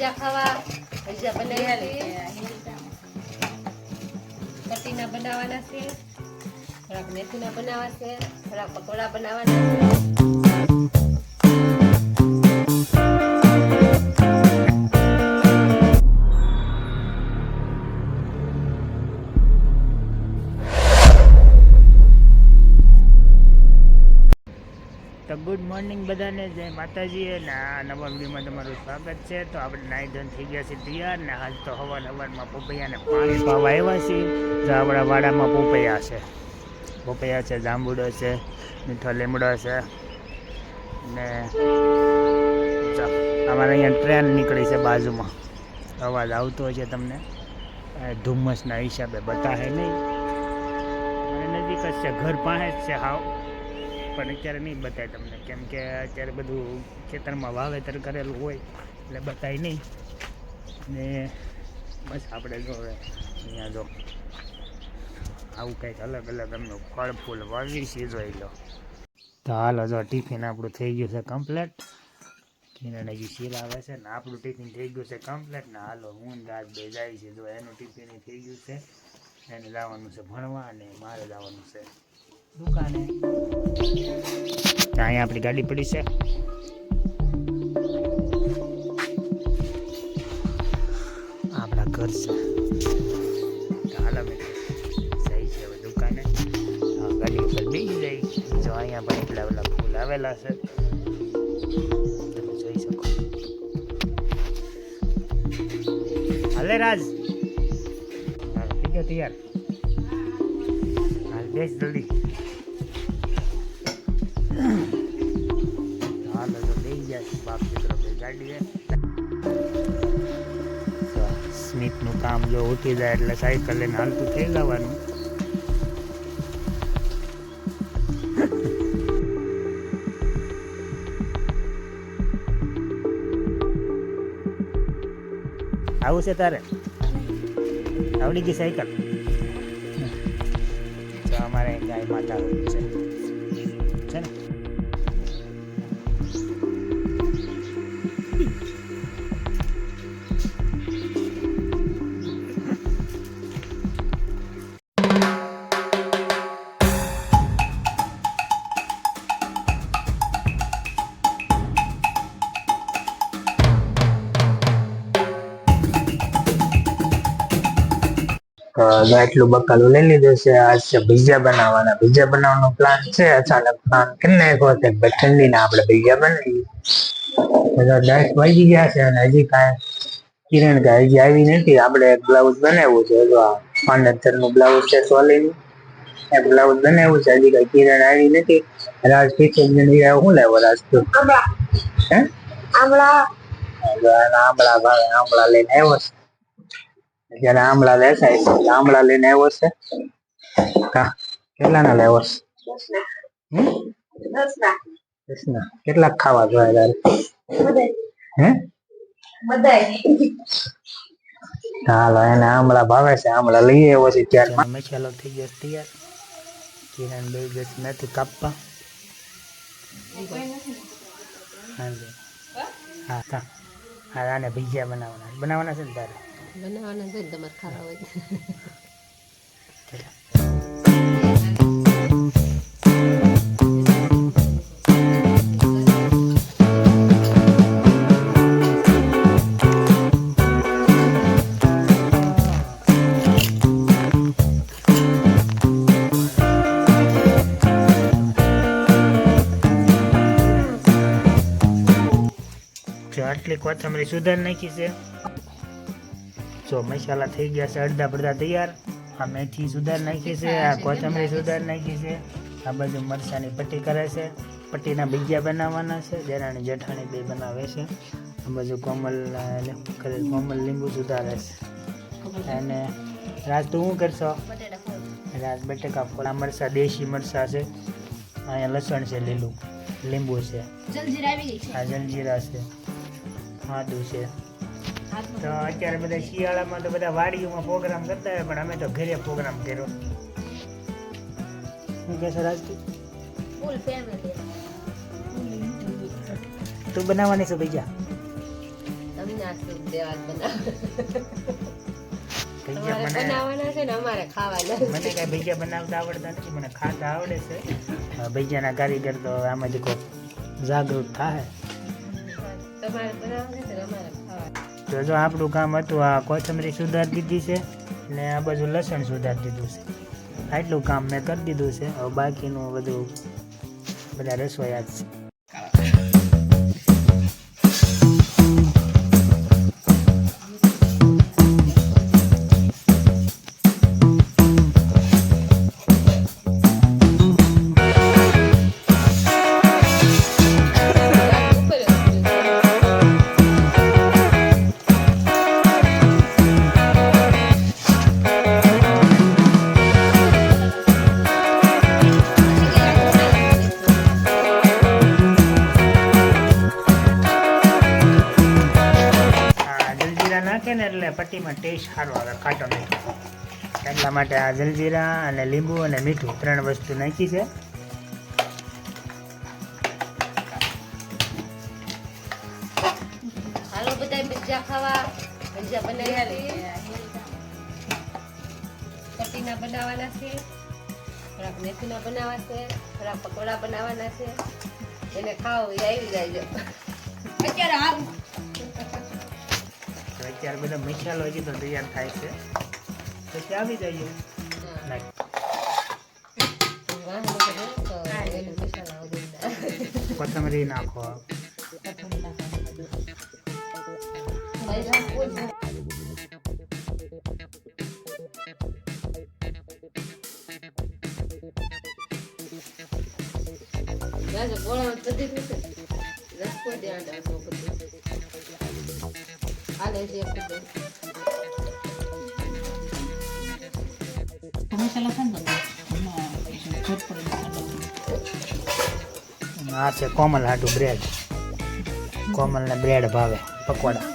ભજીયા ખાવા. ભજીયા બનાવ્યા છે, કટીના બનાવવાના છે, થોડાક મેથીના બનાવવા છે, થોડાક પકોડા બનાવવાના છે. તો ગુડ મોર્નિંગ બધાને, જય માતાજી. અને આ નવા વિડીયોમાં તમારું સ્વાગત છે. તો આપણે નાહી ધોઈને થઈ ગયા છે તૈયાર ને હાલ તો હવારમાં પોપૈયાને પાણી પાવા આવ્યા છીએ. તો આપણા વાડામાં પોપૈયા છે, જાંબુડો છે, મીઠો લીમડો છે ને અમારે અહીંયા ટ્રેન નીકળી છે બાજુમાં. અવાજ આવતો હોય છે તમને, ધુમ્મસના હિસાબે બતાવે નહીં. અને નજીક જ છે, ઘર પાસે જ છે હાવ, પણ અત્યારે નહીં બતાય તમને, કેમ કે અત્યારે બધું ખેતરમાં વાવેતર કરેલું હોય એટલે બતાય નહીં. ને બસ આપણે જો અહીંયા જો આવું કંઈક અલગ અલગ એમનું ફળ ફૂલ વાવી છે, જોઈ લો. તો હાલો જો ટિફિન આપણું થઈ ગયું છે કમ્પ્લેટ. કિરણ હજી શીર આવે છે ને આપણું ટિફિન થઈ ગયું છે કમ્પ્લેટ. ને હાલો હું રાત બે જાય છે, જો એનું ટિફિન થઈ ગયું છે, એને જવાનું છે ભણવા અને મારે જવાનું છે દુકાને. અહીંયા આપણી ગાડી પડી છે. આપણા ઘર છે. હાલ અમે જઈ છે હવે દુકાને. ગાડી ઉપર બેસી જાય. જો અહીંયા પણ એટલા બધા ફૂલ આવેલા છે, તમે જોઈ શકો. હાલે રાજ, થઈ ગયો તૈયાર? હાલ બેસ જલ્દી. હાલો તો લઈ ગયા છે બાપ દીકરો બે ગાડીએ. સ્મિતનું કામ જો ઉઠી જાય એટલે સાયકલ લઈને હાલતું થઈ જવાનું. આવું છે તારે? આવડી ગઈ સાયકલ? તો અમારે ગાય માતા છે ને. એટલું બકાલું લઈ લીધું છે. આજ છે ભજીયા બનાવવાના. ભજીયા બનાવવાનો પ્લાન છે. અચાનક પ્લાન કરી નાખ્યો કે ઠંડીના આપણે ભજીયા બનાવીએ. બધા 10 વાગી ગયા છે અને હજી કાંઈ કિરણ કે હજી આવી નથી. આપણે એક બ્લાઉઝ બનાવ્યું છે, જો આ 75 નું બ્લાઉઝ છે, સોલીનું એક બ્લાઉઝ બનાવ્યું છે. હજી કઈ કિરણ આવી નથી. રાજ શું લેવો? રાજ હે આંબળા ભાવે આંબળા લઈને આવ્યો છે. અત્યારે આંબળા વેચાય છે, આંબળા લઈને આવ્યો છે. કેટલાના લેવો છે? 10 ના. કેટલાક ખાવા જોઈએ તારે? હે હાલો, એને આંબળા ભાવે છે, આંબળા લઈ આવ્યો છે. ત્યારમાં મસાલો થઈ ગયો તૈયાર. કિરણ બે ગેસ નથી કાપવા. હા આને ભજીયા બનાવવાના છે ને તારે? બનાવવાના છે ને, તમારે ખાવા હોય. આટલી કોથમરી સુધાર નાખી છે. જો મસાલા થઈ ગયા છે અડધા પડધા તૈયાર. આ મેથી સુધાર નાખી છે, આ કોથમરી સુધાર નાખી છે. આ બાજુ મરચાની પટ્ટી કરે છે. પટ્ટીના ભજીયા બનાવવાના છે. દેરાણી જેઠાણી બે બનાવે છે. આ બાજુ કોમલ લીંબુ સુધારે છે. અને રાજ તું શું કરશો? રાજ બટેકા ફોલા. મરચા દેશી મરચા છે. અહીંયા લસણ છે, લીલું લીંબુ છે, આ જલજીરા છે, આદુ છે. તો અત્યારે બધા શિયાળામાં તો બધા વાડીઓમાં પ્રોગ્રામ કરતા હોય, પણ અમે તો ઘરે પ્રોગ્રામ કર્યો. શું કહેશો રાજકી? Full family. તું બનાવવાની છો ભૈયા? તમને ના સૂપ દેવા બનાવ ભજીયા મને બનાવવાના છે ને અમારે ખાવાના મને કાંઈ ભજીયા બનાવતા આવડતા નથી, મને ખાતા આવડે છે. ભજીયાના કારીગર તો આમાંથી કોઈ જાગૃત થાય. તમારે બનાવવાના છે ને અમારે ખાવાના. તો જો આપણું કામ હતું, આ કોથમરી સુધારી દીધી છે ને આ બાજુ લસણ સુધારી દીધું છે. આટલું કામ મેં કરી દીધું છે. હવે બાકીનું બધું બધા રસોઈયા જ છે. નાખે ને એટલે પટ્ટીમાં ટેસ્ટ સારો આવે, ખાટો મીઠો. એટલા માટે આ જલજીરા અને લીંબુ અને મીઠું 3 વસ્તુ નાખી છે. હાલો બધા ભજીયા ખાવા. ભજીયા બનાવી પટ્ટીના બનાવવાના છે, થોડાક મેથીના બનાવવા છે, થોડાક પકોડા બનાવવાના છે. એને ખાવ એ આવી જાય અત્યારે બધા મસાલો હજી તો તૈયાર થાય છે, પછી આવી જાય. કોથમરી નાખો. આ છે કોમલ હાટુ બ્રેડ. કોમલને બ્રેડ ભાવે, પકોડા.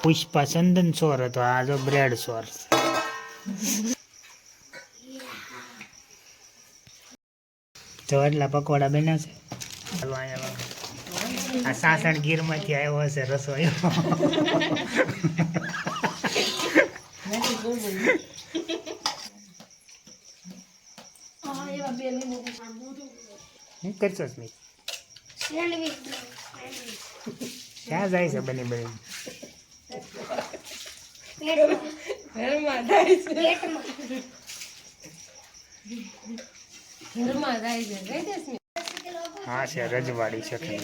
પુષ્પા ચંદન સોર હતો, આ જો બ્રેડ સોર. તો એટલા પકોડા બન્યા છે. ચાલો અહીંયા આ સાસણ ગીરમાંથી આવ્યો હશે રસોઈ. શું કરશો સ્મિત? ક્યાં જાય છે બની બની? હા છે રજવાડી ચટણી.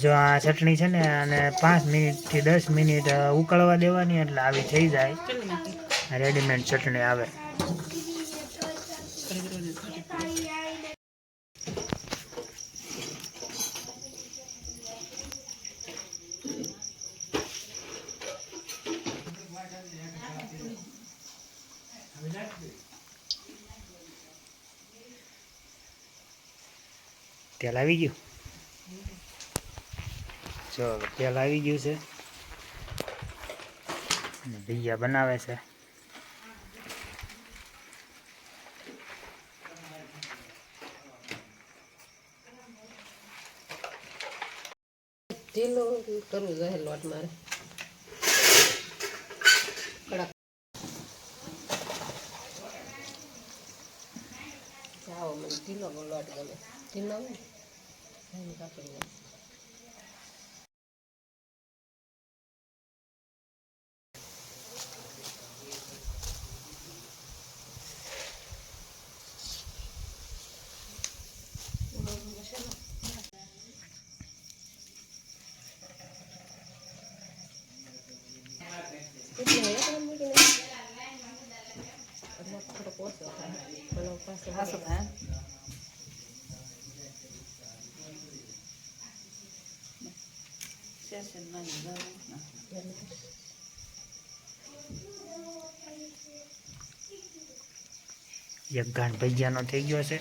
જો આ ચટણી છે ને અને 5 મિનિટથી 10 મિનિટ ઉકળવા દેવાની, એટલે આવી થઈ જાય. રેડીમેડ ચટણી આવે. તેલ આવી ગયું. ચલો તેલ આવી ગયું છે. ભજીયા બનાવે છે. ઢીલો કરવું જોઈએ લોટ મારે. જાઓ મને ઢીલો લોટ ગમે. ઢીલો હોય ને કાપડી ઓછો થાય પેલો પાછો હાસો થાય સેશન માં એક ગાંઠ ભજીયાનો થઈ ગયો છે,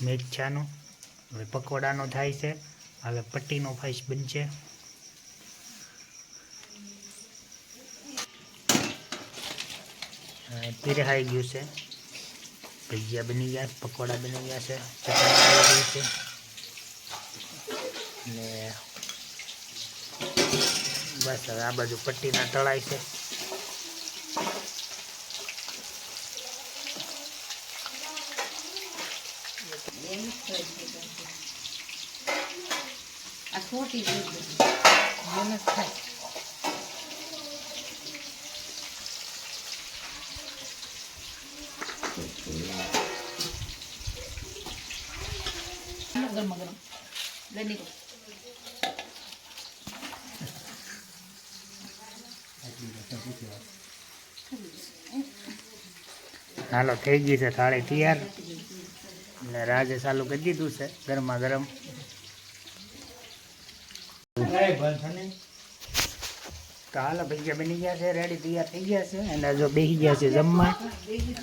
મેથાનો. હવે પકોડાનો થાય છે. હવે પટ્ટીનો ફાઈસ બનશે. પીરહાઈ ગયું છે, ભજીયા બની ગયા, પકોડા બની ગયા છે, ચટણી આવી ગઈ છે ને બસ હવે આ બાજુ પટ્ટીના તળાય છે. આ ખોટી મહેનત થાય ગરમ ગરમ લઈ હાલો થઈ ગઈ છે થાળી તૈયાર ને રાજે ચાલુ કરી દીધું છે ગરમા ગરમ. તો હાલો ભજીયા બની ગયા છે, રેડી તૈયાર થઈ ગયા છે અને જો બેસી ગયા છે જમવા.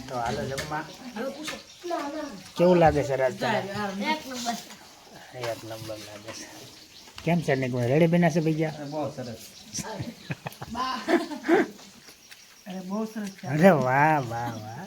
તો હાલો જમવા. કેવું લાગે છે રાજ તને? એક નંબર લાગે છે. કેમ છે ને રેડી બન્યા છે ભજીયા? બહુ સરસ અરે વાહ વાહ વાહ.